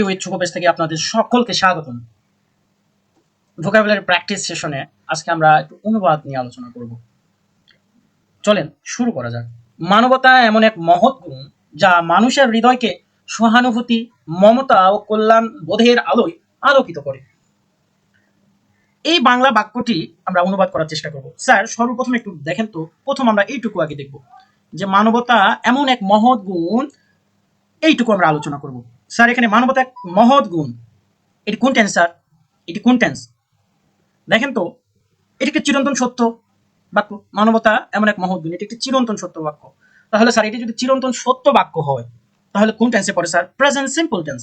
With শুভবেশ থেকে আপনাদের সকলকে স্বাগতম। ভোকাবুলারি প্র্যাকটিস সেশনে আজকে আমরা একটু অনুবাদ নিয়ে আলোচনা করব। চলেন শুরু করা যাক। মানবতা এমন এক মহৎ গুণ যা মানুষের হৃদয়কে সহানুভূতি, মমতা ও কল্যাণ বোধের আলোয় আলোকিত করে। এই বাংলা বাক্যটি আমরা অনুবাদ করার চেষ্টা করব। স্যার, সর্বপ্রথম একটু দেখেন তো, প্রথম আমরা এইটুকু আগে দেখব যে মানবতা এমন এক মহৎ গুণ, এইটুকু আমরা আলোচনা করব। স্যার, এখানে মানবতা এক মহৎ গুণ, এটি কোন টেন্স স্যার? এটি কোন টেন্স? দেখেন তো, এটি একটি চিরন্তন সত্য বাক্য। মানবতা এমন এক মহৎ গুণ, এটি একটি চিরন্তন সত্য বাক্য। তাহলে স্যার, এটি যদি চিরন্তন সত্য বাক্য হয় তাহলে কোন টেন্সে পড়ে স্যার? Present simple tense.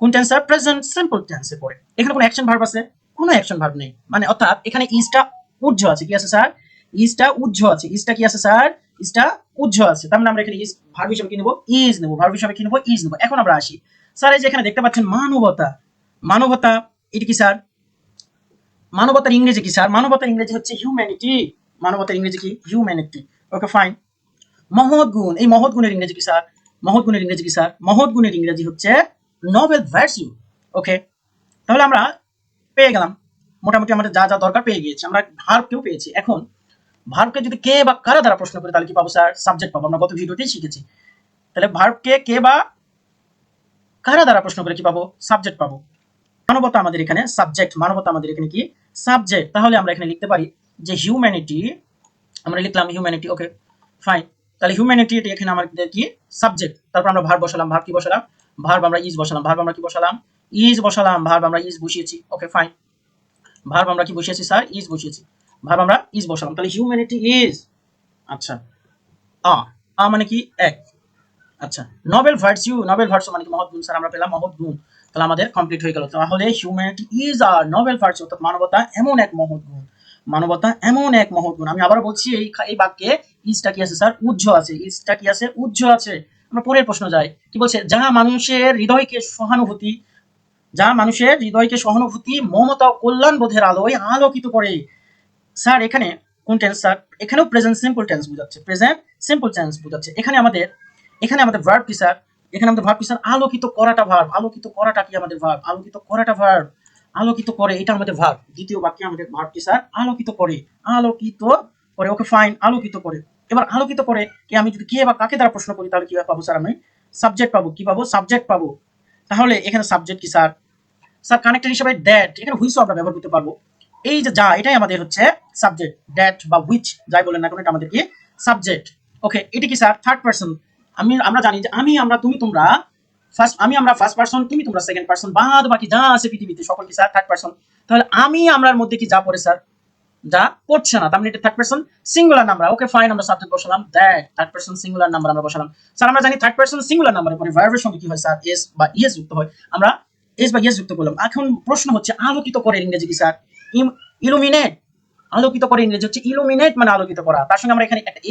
কোন টেন্স স্যার? প্রেজেন্ট সিম্পল টেন্সে পড়ে। এখানে কোনো অ্যাকশন ভার্ব আছে? কোনো অ্যাকশন ভার্ব নেই। মানে অর্থাৎ এখানে ইজটা উজ্জ আছে। কি আছে স্যার? ইজটা উজ্জ আছে। ইজটা কি আছে স্যার? ইজটা উজ্জ আছে। তার মানে আমরা এখানে ইজ ভার্ব হিসেবে কি নেব? ইজ নেব। ভার্ব হিসেবে কি নেব? ইজ নেব। এখন আমরা আসি স্যার, এই যে এখানে দেখতে পাচ্ছেন মানবতা। মানবতা এটি কি স্যার? মানবতার ইংরেজি কি স্যার? মানবতার ইংরেজি হচ্ছে হিউম্যানিটি। মানবতার ইংরেজি কি? হিউম্যানিটি। Okay fine. মহৎ গুণ, এই মহৎ গুণের ইংরেজি কি স্যার? মহৎ গুণের ইংরেজি কি স্যার? মহৎ গুণের ইংরেজি হচ্ছে নোবেল ভার্চু। ওকে, তাহলে আমরা পেয়ে গেলাম মোটামুটি আমাদের যা যা দরকার পেয়ে গিয়েছি। আমরা ভার্বকেও পেয়েছি। এখন ভার্বকে যদি কে বা কারা দ্বারা প্রশ্ন করি তাহলে কি পাবো স্যার? সাবজেক্ট পাবো। আমরা গত ভিডিওতেই শিখেছি। তাহলে ভার্বকে কে বা কারা দ্বারা প্রশ্ন করে কি পাবো? সাবজেক্ট পাবো। মানবতা আমাদের এখানে সাবজেক্ট। মানবতা আমাদের এখানে কি? সাবজেক্ট। তাহলে আমরা এখানে লিখতে পারি যে হিউম্যানিটি, আমরা লিখলাম হিউম্যানিটি। Okay fine. তাহলে হিউম্যানিটি এটি এখানে আমাদের কি? সাবজেক্ট। তারপর আমরা ভার্ব বসালাম। ভার্ব কি বসালাম? ভার্ব আমরা ইজ বসালাম। ভার্ব আমরা কি বসালাম? ইজ বসালাম। ভার্ব আমরা ইজ বসিয়েছি। Okay fine. ভার্ব আমরা কি বসিয়েছি স্যার? ইজ বসিয়েছি। ভার্ব আমরা ইজ বসালাম। তাহলে হিউম্যানিটি ইজ, আচ্ছা, মানে কি? এক। আচ্ছা, নোবেল ভার্চু, নোবেল ভার্চু মানে কি? মহৎ গুণ। স্যার আমরা পেলাম মহৎ গুণ। তাহলে আমাদের কমপ্লিট হয়ে গেল। তাহলে humanity is a Nobel virtue, অর্থাৎ মানবতা এমন এক মহৎ গুণ। মানবতা এমন এক মহৎ গুণ। আমি আবার বলছি, এই বাক্যে ইজটা কি আছে স্যার? উজ্জ আছে। ইজটা কি আছে? উজ্জ আছে। আমরা পরের প্রশ্ন যাই। কি বলছে? যাহা মানুষের হৃদয়কে সহানুভূতি, যা মানুষের হৃদয়কে সহানুভূতি, মমতা ও কল্যাণ বোধের আলোয় আলোকিত করে। স্যার এখানে কোন টেন্স স্যার? এখানেও প্রেজেন্ট সিম্পল টেন্স বোঝাচ্ছে। প্রেজেন্ট সিম্পল টেন্স বোঝাচ্ছে। এখানে আমাদের ভার্ব কি স্যার? এখানে আমাদের ভার্ব কি স্যার? আলোকিত করাটা ভার্ব। আলোকিত করাটা কি আমাদের ভার্ব? আলোকিত করাটা ভার্ব। আলোকিত করে, এটা আমাদের ভার্ব। দ্বিতীয় বাক্যে আমাদের ভার্ব কি স্যার? আলোকিত করে। আলোকিত করে। Okay fine. আলোকিত করে। এবার আলোকিত করে কি, আমি যদি কে বা কাকে দ্বারা প্রশ্ন করি তাহলে কি পাবো স্যার? আমি সাবজেক্ট পাবো। কি পাবো? সাবজেক্ট পাবো। তাহলে এখানে সাবজেক্ট কি স্যার? স্যার কানেক্টর হিসেবে দ্যাট, এখানে হুইচও আমরা ব্যবহার করতে পারবো। এই যে যা, এটাই আমাদের হচ্ছে সাবজেক্ট। দ্যাট বা হুইচ যাই বলেন না কেন, এটা আমাদের কি? সাবজেক্ট। ওকে, এটি কি স্যার? Third person. আমরা জানি যে আমি, আমরা, তুমি, তোমরা ফার্স্ট, আমরা ফার্স্ট পারসন, তুমি তোমরা সেকেন্ড পারসন, বাদ বাকি যা আছে পৃথিবীতে সকল কি স্যার? Third person. তাহলে আমরার মধ্যে কি যা পড়ে স্যার? যা পড়ছে না, তার মানে এটা third person singular number. Okay fine, আমরা সাবজেক্ট বসালাম that. Third person singular number আমরা বসালাম। স্যার আমরা জানি থার্ড পারসন সিঙ্গুলার নাম্বারের পরে ভার্বের সঙ্গে কি হয় স্যার? এস বা ইএস যুক্ত হয়। আমরা এস বা ইএস যুক্ত করলাম। এখন প্রশ্ন হচ্ছে আলোকিত করে ইংরেজি কি স্যার? ইলুমিনেট। আলোকিত করে ইংরেজি হচ্ছে ইলুমিনেট, মানে আলোকিত করা। তার সঙ্গে আমরা এখানে একটা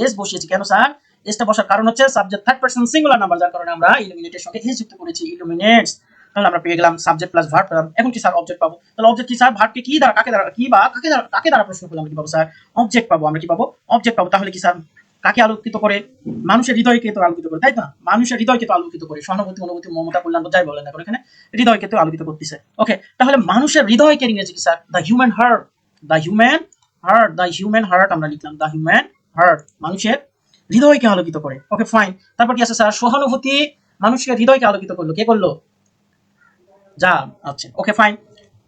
এস বসিয়েছি। কেন স্যার এসটা বসার কারণ হচ্ছে subject third person singular number, যার কারণে আমরা ইলুমিনেটের সঙ্গে এস যুক্ত করেছি, ইলুমিনেটস। তাহলে আমরা পেয়ে গেলাম সাবজেক্ট প্লাস ভার্ব পেলাম। এখন কি স্যার? অবজেক্ট পাবো। তাহলে অবজেক্ট কি স্যার? ভার্বকে কি দ্বারা, কাকে দ্বারা, কি বা কাকে দ্বারা প্রশ্ন করলে আমরা কি পাবো স্যার? অবজেক্ট পাবো। আমরা কি পাবো? অবজেক্ট পাবো। তাহলে কি স্যার কাকে আলোকিত করে? মানুষের হৃদয়কে তো আলোকিত করে, তাই না? মানুষের হৃদয়কে তো আলোকিত করে। সহানুভূতি, অনুভূতি, মমতা, কল্যাণ যাই বলেন না, এখানে হৃদয়কে তো আলোকিত করতেছে। ওকে, তাহলে মানুষের হৃদয়কে ইংরেজি কি sir? The human heart. The human heart. The human heart আমরা লিখলাম। দ্য হিউম্যান হার্ট মানুষের হৃদয়কে আলোকিত করে। Okay fine. তারপর কি আছে স্যার? সহানুভূতি মানুষের হৃদয়কে আলোকিত করলো। কে করলো? যা। আচ্ছা ওকে ফাইন।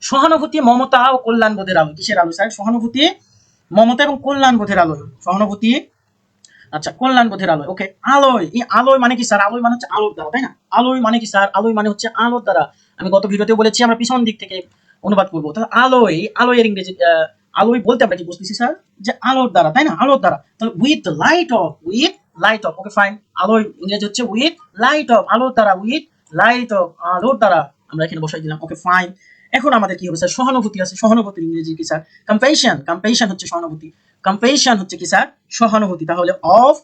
সহানুভূতি, মমতা ও কল্যাণ বোধের আলো। কিসের আলো স্যার? সহানুভূতি, মমতা এবং কল্যাণ বোধের আলো। সহানুভূতি, আচ্ছা, কল্যাণ বোধের আলোয়। ওকে, আলোয়। এই আলোয় মানে কি স্যার? আলোয় মানে হচ্ছে আলোর দ্বারা, তাই না? আলোয় মানে কি স্যার? আলোয় মানে হচ্ছে আলোর দ্বারা। আমি গত ভিডিওতে বলেছি আমরা পিছন দিক থেকে অনুবাদ করবো। তাহলে আলোয়, আলোয়ের ইংরেজি আলোয় বলতে আমরা কি বুঝতেছি স্যার? যে আলোর দ্বারা, তাই না? আলোর দ্বারা। তাহলে with light off, with light off. Okay fine. আলোয় ইংরেজি হচ্ছে উইথ লাইট অফ, আলোর দ্বারা। উইথ লাইট অফ, আলোর দ্বারা আমরা এখানে বসাই দিলাম। Okay fine. এখন আমাদের কি হবে স্যার? সহানুভূতি আছে। সহানুভূতির ইংরেজি কি স্যার? কম্পেশন। কম্পেশন হচ্ছে সহানুভূতি। কম্পেশন হচ্ছে কি স্যার? সহানুভূতি। তাহলে অফ,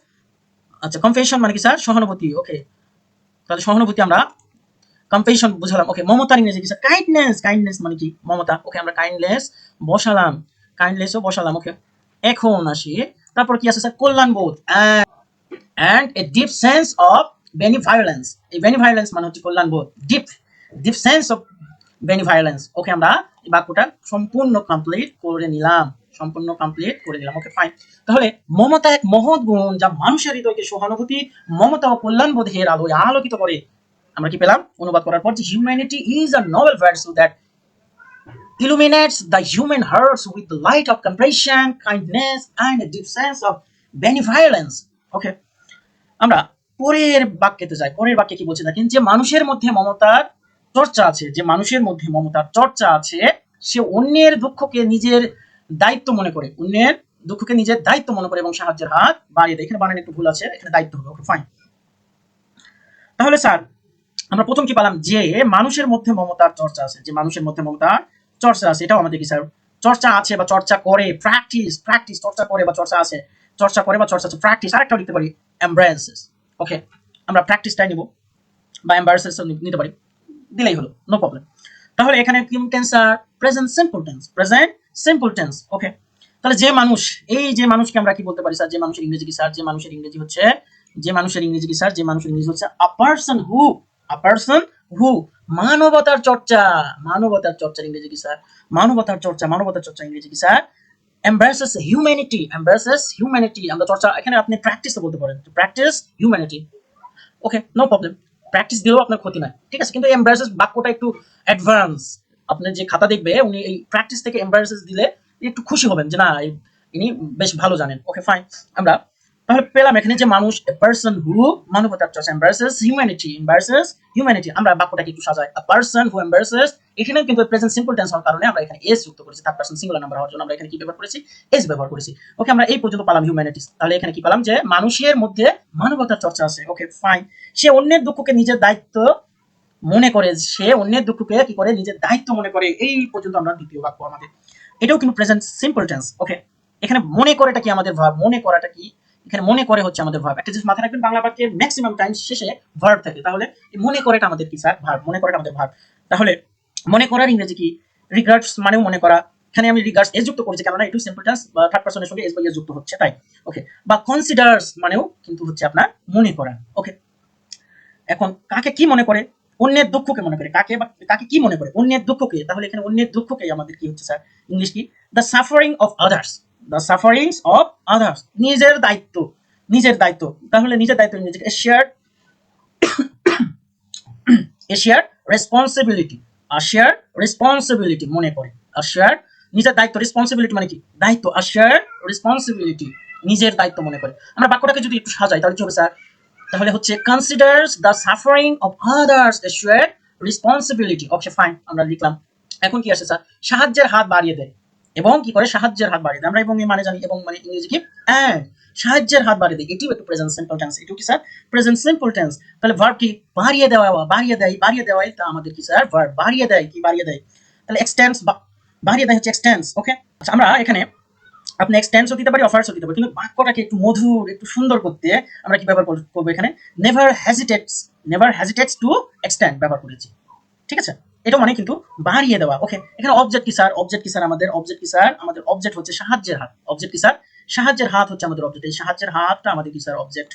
আচ্ছা, কম্পেশন মানে কি স্যার? সহানুভূতি। ওকে, তাহলে সহানুভূতি আমরা কম্পেশন বুঝালাম। ওকে, মমতার ইংরেজি কি স্যার? কাইন্ডনেস। কাইন্ডনেস মানে কি? মমতা। ওকে, আমরা কাইন্ডনেস বসালাম, কাইন্ডনেসও বসালাম। ওকে, এখন আসি তারপর কি আছে স্যার? কল্যাণ বোধ and a deep sense of benevolence. এই বেনিভলেন্স মানে হচ্ছে কল্যাণ বোধ। Deep, deep sense of benevolence. Okay, আমরা এই বাক্যটা সম্পূর্ণ কমপ্লিট করে নিলাম, ওকে ফাইন। তাহলে মমতা এক মহৎ গুণ যা মানুষের হৃদয়কে সহানুভূতি, মমতা ও কল্যাণ বোধের আলোয় আলোকিত করে। আমরা কি পেলাম অনুবাদ করার পর যে humanity is a Nobel virtue that illuminates the human hearts with the light of compassion, kindness and a deep sense of benevolence. ওকে, আমরা পরের বাক্যেতে যাই। পরের বাক্যে কি বলছে দেখেন, যে মানুষের মধ্যে মমতার চর্চা আছে, সে অন্যের দুঃখকে নিজের দায়িত্ব মনে করে, এবং সাহায্যের হাত বাড়িয়ে দেয়। এখানে বানান একটু ভুল আছে, এখানে দায়িত্ব হবে। Okay fine. তাহলে স্যার আমরা প্রথম কি পেলাম, যে মানুষের মধ্যে মমতার চর্চা আছে, এটাও আমাদের কি স্যার চর্চা আছে বা চর্চা করে, প্র্যাকটিস চর্চা করে বা চর্চা আছে, প্র্যাকটিস। আরেকটাও লিখতে পারি এমব্রেসেস। ওকে, আমরা প্র্যাকটিসটাই নিব বা এমব্রেসেস নিতে পারি, দিলেই হলো, নো প্রবলেম। তাহলে এখানে কি টেন্স আর প্রেজেন্ট সিম্পল টেন্স। ওকে, তাহলে যে মানুষ, এই যে মানুষকে আমরা কি বলতে পারি স্যার, যে মানুষের ইংরেজি কি স্যার, যে মানুষের ইংরেজি হচ্ছে আ পারসন হু। মানবতার চর্চা ইংরেজি কি স্যার, মানবতার চর্চা ইংরেজি কি স্যার, embraces humanity। আমরা চর্চা, এখানে আপনি প্র্যাকটিসও বলতে পারেন, প্র্যাকটিস হিউম্যানিটি। ওকে, নো প্রবলেম, প্র্যাকটিস দিলেও আপনার ক্ষতি নাই, ঠিক আছে। কিন্তু এমব্রেসেস বাক্যটা একটু অ্যাডভান্স। আপনার যে খাতা দেখবে, উনি এই প্র্যাকটিস থেকে এমব্রেসেস দিলে একটু খুশি হবেন যে না, ইনি বেশ ভালো জানেন। Okay fine. আমরা তাহলে পেলাম এখানে যে মানুষ, এ পারসন হু, মানবতার চর্চা, এমব্রেসেস হিউম্যানিটি। আমরা বাক্যটাকে একটু সাজাই, আ পারসন হু এমব্রেসেস। এখানেও কিন্তু প্রেজেন্ট সিম্পল টেন্স হওয়ার কারণে আমরা এখানে এস যুক্ত করেছি, থার্ড পারসন সিঙ্গুলার নাম্বার হওয়ার জন্য আমরা এখানে কি ব্যবহার করেছি, এস ব্যবহার করেছি। ওকে, আমরা এই পর্যন্ত পেলাম হিউম্যানিটিস। তাহলে এখানে কি পেলাম, যে মানুষের মধ্যে মানবতার চর্চা আছে। Okay fine. সে অন্যের দুঃখকে নিজের দায়িত্ব মনে করে, এই পর্যন্ত আমরা দ্বিতীয় বাক্য আমাদের, এটাও কিন্তু প্রেজেন্ট সিম্পল টেন্স। ওকে, এখানে মনে করেটা কি আমাদের ভার্ব, এখানে মনে করে হচ্ছে আমাদের ভার্ব। একটা জিনিস মাথায় রাখবেন, বাংলা বাক্যের ম্যাক্সিমাম টাইম শেষে ভার্ব থাকে। তাহলে মনে করেটা আমাদের কি স্যার, ভার্ব। তাহলে মনে করার ইংরেজি কি, রিগার্ডস মানেও মনে করা। এখানে আমি রিগার্ডস এস যুক্ত করেছি, কারণ একটু সিম্পল টেন্স বা থার্ড পারসনের সঙ্গে এস বা এস যুক্ত হচ্ছে, তাই। ওকে, বা কনসিডার্স মানেও কিন্তু হচ্ছে আপনার মনে করা। ওকে, এখন কাকে কি মনে করে, অন্যের দুঃখকে মনে করে, কাকে কি মনে করে, অন্যের দুঃখকে। তাহলে এখানে অন্যের দুঃখকে আমাদের কি হচ্ছে স্যার, ইংলিশ কি, দ্য সাফারিংস অফ আদার্স। নিজের দায়িত্ব। তাহলে নিজের দায়িত্ব ইংরেজি শেয়ার রেসপন্সিবিলিটি মনে করে। শেয়ার নিজের দায়িত্ব, রেসপন্সিবিলিটি মানে কি দায়িত্ব, শেয়ার রেসপন্সিবিলিটি নিজের দায়িত্ব মনে করে। আমরা বাক্যটাকে যদি একটু সাজাই তাহলে কি হবে স্যার, তাহলে হচ্ছে considers the suffering of others A shared responsibility. Okay fine, আমরা লিখলাম। এখন কি আসে স্যার, সাহায্যের হাত বাড়িয়ে দেয়, এবং কি করে সাহায্যের হাত বাড়িয়ে দেয়। আমরা এবং মানে জানি, এবং মানে ইংরেজি কি এন্ড, সাহায্যের হাত বাড়িয়ে দেয়, এটিও একটু প্রেজেন্ট সিম্পল টেন্স। এটিও কি স্যার প্রেজেন্ট সিম্পল টেন্স। তাহলে ভার্ব কি, বাড়িয়ে দেওয়া, এটা আমাদের কি স্যার, ভার্ব। বাড়িয়ে দেয়, তাহলে এক্সটেন্স, বাড়িয়ে দেয় হচ্ছে এক্সটেন্স। ওকে, আচ্ছা, আমরা এখানে আপনি এক্সটেন্সও দিতে পারি, অফার্সও দিতে পারি, কিন্তু বাক্যটাকে একটু মধুর, একটু সুন্দর করতে আমরা কি ব্যবহার করবো, এখানে নেভার হেজিটেটস টু এক্সটেন্ড ব্যবহার করেছি, ঠিক আছে। এটা মানে কিন্তু বাড়িয়ে দেওয়া। ওকে, এখানে অবজেক্ট কি স্যার, আমাদের অবজেক্ট হচ্ছে সাহায্যের হাত। সাহায্যের হাত হচ্ছে আমাদের অবজেক্ট। এই সাহায্যের হাতটা আমাদের কি স্যার, অবজেক্ট।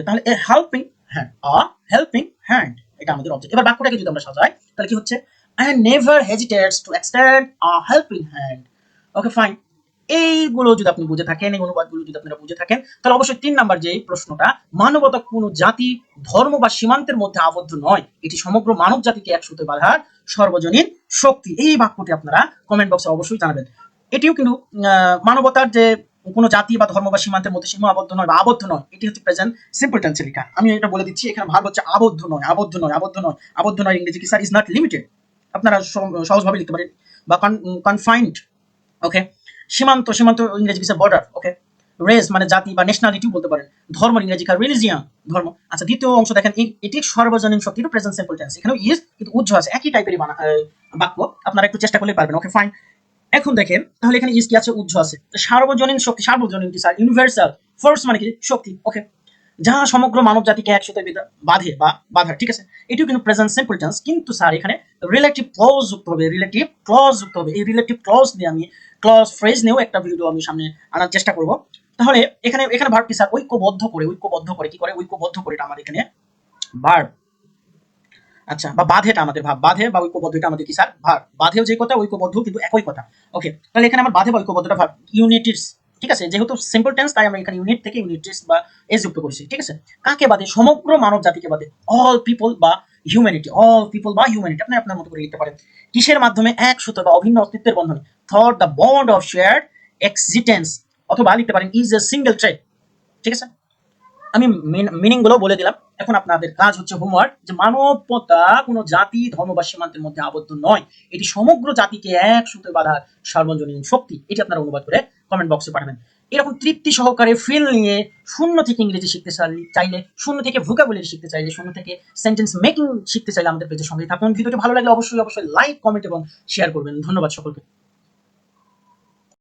তাহলে এ হেল্পিং হ্যান্ড এটা আমাদের অবজেক্ট। এবার বাক্যটাকে যদি আমরা সাজাই তাহলে কি হচ্ছে, and never hesitates to extend a helping hand. Okay fine. এইগুলো যদি আপনি বুঝে থাকেন, এই অনুবাদগুলো যদি আপনারা বুঝে থাকেন, তাহলে অবশ্যই 3 নাম্বার যে প্রশ্নটা, মানবতা কোনো জাতি, ধর্ম বা সীমান্তের মধ্যে আবদ্ধ নয়, এটি সমগ্র মানব জাতিকে এক সুতোয় বাঁধার সর্বজনীন শক্তি। এই বাক্যটি আপনারা কমেন্ট বক্সে অবশ্যই জানাবেন। এটিও কিন্তু মানবতার যে কোনো জাতি বা ধর্ম বা সীমান্তের মধ্যে সীমাবদ্ধ নয় বা আবদ্ধ নয়, এটি হচ্ছে প্রেজেন্ট সিম্পল টেন্সে লেখা। আমি এটা বলে দিচ্ছি, এখানে ভার্ব হচ্ছে আবদ্ধ নয়। ইংরেজি কি স্যার, ইজ নট লিমিটেড। আপনারা সহজভাবে লিখতে পারেন, বা কনফাইন্ড। ওকে, সীমান্ত ইংরেজি কি স্যার, বর্ডার। ওকে, রেস মানে জাতি বা ন্যাশনালিটিও বলতে পারেন। ধর্ম ইংরেজি কার, রিলিজিয়ান, ধর্ম। আচ্ছা, দ্বিতীয় অংশ দেখেন, এটি সর্বজনীন শক্তি, এটা প্রেজেন্ট সিম্পল টেন্স। এখানেও ইজ কিন্তু উজ্জ্ব আছে, একই টাইপেরই বাক্য, আপনারা একটু চেষ্টা করলে পারবেন। Okay fine. এখন দেখেন, তাহলে এখানে ইজ কি আছে, উজ্জ্ব আছে। সার্বজনীন শক্তি, সার্বজনীন কি স্যার, ইউনিভার্সাল ফোর্স মানে কি শক্তি। ওকে, যা সমগ্র মানব জাতিকে একসাথে বাঁধে বা বাঁধার, ঠিক আছে। এটিও কিন্তু প্রেজেন্ট সিম্পল টেন্স, কিন্তু স্যার এখানে রিলেটিভ ক্লজ যুক্ত হবে। এই রিলেটিভ ক্লজ দিয়ে আমি ক্লজ ফ্রেজ নিয়েও একটা ভিডিও আমি সামনে আনার চেষ্টা করব। তাহলে এখানে ভার্ব কি স্যার, ঐক্যবদ্ধ করে, কি করে ঐক্যবদ্ধ করে, এটা আমার এখানে ভার্ব। আচ্ছা, বা বাধেটা আমাদের ভাব, বাধে বা ঐক্যবদ্ধ এটা আমাদের কি স্যার ভাব, বাধেও যে কথা ঐক্যবদ্ধ কিন্তু একই কথা। ওকে, তাহলে এখানে আমার বাধে বা ঐক্যবদ্ধটা ভাব ইউনিটিস, ঠিক আছে, যেহেতু সিম্পল টেন্স তাই আমরা এখানে ইউনিট থেকে ইউনিটিস বা এস যুক্ত করেছি, ঠিক আছে। কাকে বাদে? সমগ্র মানব জাতিকে বাদে, অল পিপল বা হিউম্যানিটি, অল পিপল বা হিউম্যানিটি আপনি আপনার মতো করে লিখতে পারেন। কিসের মাধ্যমে? এক সূত্র বা অভিন্ন অস্তিত্বের বন্ধনে, thought the bond of shared existence, অথবা লিখতে পারেন ইজ এ সিঙ্গেল ট্রেড, ঠিক আছে। আমি মিনিং গুলো বলে দিলাম। এখন আপনাদের কাজ হচ্ছে হোমওয়ার্ক, যে মানবতা কোনো জাতি ধর্ম বা সীমান্তের মধ্যে আবদ্ধ নয়, এটি সমগ্র জাতিকে এক সূত্রে বাঁধার সার্বজনীন শক্তি। এটি আপনারা অনুবাদ করে কমেন্ট বক্সে পাঠাবেন। এরকম তৃপ্তি সহকারে ফিল নিয়ে শূন্য থেকে ইংরেজি শিখতে চাইলে, শূন্য থেকে ভোকাবুলারি শিখতে চাইলে, শূন্য থেকে সেন্টেন্স মেকিং শিখতে চাইলে আমাদের পেজের সঙ্গে থাকুন। ভিডিওটি ভালো লাগলে অবশ্যই অবশ্যই লাইক, কমেন্ট এবং শেয়ার করবেন। ধন্যবাদ সকলকে।